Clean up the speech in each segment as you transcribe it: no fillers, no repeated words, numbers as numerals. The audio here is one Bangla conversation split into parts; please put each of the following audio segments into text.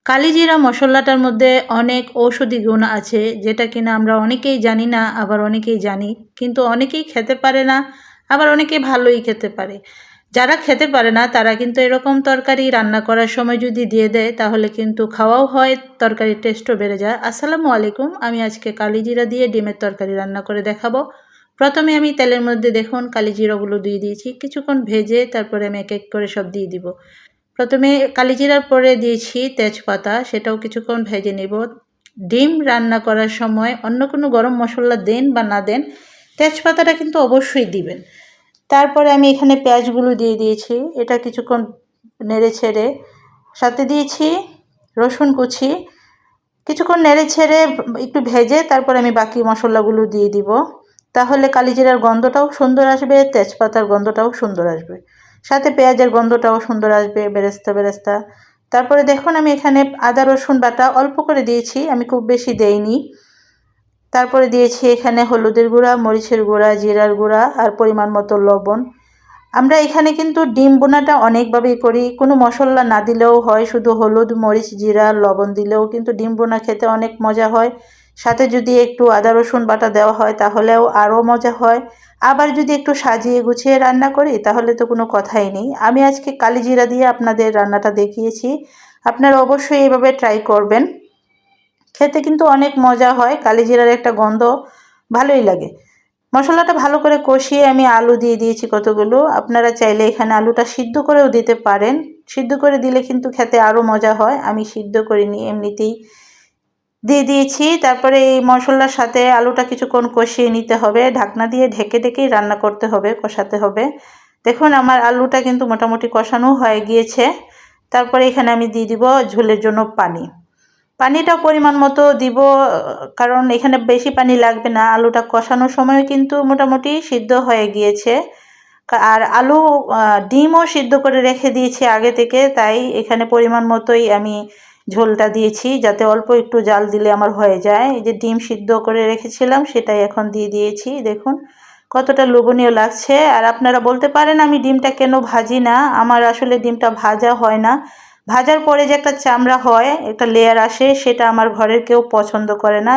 কালিজিরা মশলাটার মধ্যে অনেক ঔষধি গুণ আছে, যেটা কিনা আমরা অনেকেই জানি না, আবার অনেকেই জানি, কিন্তু অনেকেই খেতে পারে না, আবার অনেকেই ভালোই খেতে পারে। যারা খেতে পারে না তারা কিন্তু এরকম তরকারি রান্না করার সময় যদি দিয়ে দেয় তাহলে কিন্তু খাওয়াও হয়, তরকারির টেস্টও বেড়ে যায়। আসসালামু আলাইকুম, আমি আজকে কালিজিরা দিয়ে ডিমের তরকারি রান্না করে দেখাবো। প্রথমে আমি তেলের মধ্যে দেখুন কালিজিরাগুলো দিয়ে দিয়েছি, কিছুক্ষণ ভেজে তারপরে আমি এক এক করে সব দিয়ে দিব। প্রথমে কালিজিরার পরে দিয়েছি তেজপাতা, সেটাও কিছুক্ষণ ভেজে নেব। ডিম রান্না করার সময় অন্য কোনো গরম মশলা দেন বা না দেন, তেজপাতাটা কিন্তু অবশ্যই দিবেন। তারপরে আমি এখানে পেঁয়াজগুলো দিয়ে দিয়েছি, এটা কিছুক্ষণ নেড়ে ছেড়ে সাথে দিয়েছি রসুন কুচি, কিছুক্ষণ নেড়ে ছেড়ে একটু ভেজে তারপরে আমি বাকি মশলাগুলো দিয়ে দিব। তাহলে কালিজিরার গন্ধটাও সুন্দর আসবে, তেজপাতার গন্ধটাও সুন্দর আসবে, সাথে পেঁয়াজের গন্ধটাও সুন্দর আসবে বেরেস্তা বেরেস্তা। তারপরে দেখুন আমি এখানে আদা রসুন বাটা অল্প করে দিয়েছি, আমি খুব বেশি দেইনি। তারপরে দিয়েছি এখানে হলুদের গুঁড়া, মরিচের গুঁড়া, জিরার গুঁড়া আর পরিমাণ মতো লবণ। আমরা এখানে কিন্তু ডিম বোনাটা অনেকভাবেই করি, কোনো মশলা না দিলেও হয়, শুধু হলুদ মরিচ জিরা লবণ দিলেও কিন্তু ডিম বোনা খেতে অনেক মজা হয়। সাথে যদি একটু আদা রসুন বাটা দেওয়া হয় তাহলেও আরও মজা হয়। আবার যদি একটু সাজিয়ে গুছিয়ে রান্না করি তাহলে তো কোনো কথাই নেই। আমি আজকে কালিজিরা দিয়ে আপনাদের রান্নাটা দেখিয়েছি, আপনারা অবশ্যই এইভাবে ট্রাই করবেন, খেতে কিন্তু অনেক মজা হয়, কালিজিরার একটা গন্ধ ভালোই লাগে। মশলাটা ভালো করে কষিয়ে আমি আলু দিয়ে দিয়েছি কতগুলো, আপনারা চাইলে এখানে আলুটা সিদ্ধ করেও দিতে পারেন, সিদ্ধ করে দিলে কিন্তু খেতে আরও মজা হয়। আমি সিদ্ধ করিনি, এমনিতেই দিয়ে দিয়েছি। তারপরে এই মশলার সাথে আলুটা কিছুক্ষণ কষিয়ে নিতে হবে, ঢাকনা দিয়ে ঢেকে ঢেকেই রান্না করতে হবে, কষাতে হবে। দেখুন আমার আলুটা কিন্তু মোটামুটি কষানো হয়ে গিয়েছে। তারপরে এখানে আমি দিয়ে দিব ঝোলের জন্য পানি, পানিটা পরিমাণ মতো দিব, কারণ এখানে বেশি পানি লাগবে না, আলুটা কষানোর সময় কিন্তু মোটামুটি সিদ্ধ হয়ে গিয়েছে। আর আলু ডিমও সিদ্ধ করে রেখে দিয়েছি আগে থেকে, তাই এখানে পরিমাণ মতোই আমি ঝোলটা দিয়েছি, যাতে অল্প একটু জাল দিলে আমার হয়ে যায়। এই যে ডিম সিদ্ধ করে রেখেছিলাম সেটাই এখন দিয়ে দিয়েছি, দেখুন কতটা লোভনীয় লাগছে। আর আপনারা বলতে পারেন আমি ডিমটা কেন ভাজি না, আমার আসলে ডিমটা ভাজা হয় না, ভাজার পরে যে একটা চামড়া হয়, একটা লেয়ার আসে, সেটা আমার ঘরের কেউ পছন্দ করে না,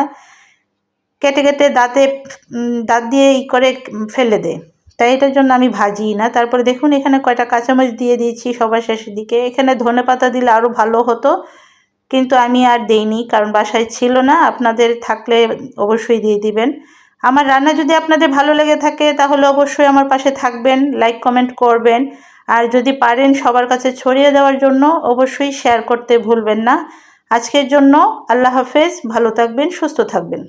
কেটে কেটে দাঁত দিয়ে করে ফেলে দেয়, তাই এটার জন্য আমি ভাজি না। তারপরে দেখুন এখানে কয়টা কাঁচামরিচ দিয়ে দিয়েছি সবার শেষের দিকে, এখানে ধনেপাতা দিলে আরও ভালো হতো, কিন্তু আমি আর দেইনি কারণ বাসায় ছিল না, আপনাদের থাকলে অবশ্যই দিয়ে দিবেন। আমার রান্না যদি আপনাদের ভালো লেগে থাকে তাহলে অবশ্যই আমার পাশে থাকবেন, লাইক কমেন্ট করবেন, আর যদি পারেন সবার কাছে ছড়িয়ে দেওয়ার জন্য অবশ্যই শেয়ার করতে ভুলবেন না। আজকের জন্য আল্লাহ হাফেজ, ভালো থাকবেন, সুস্থ থাকবেন।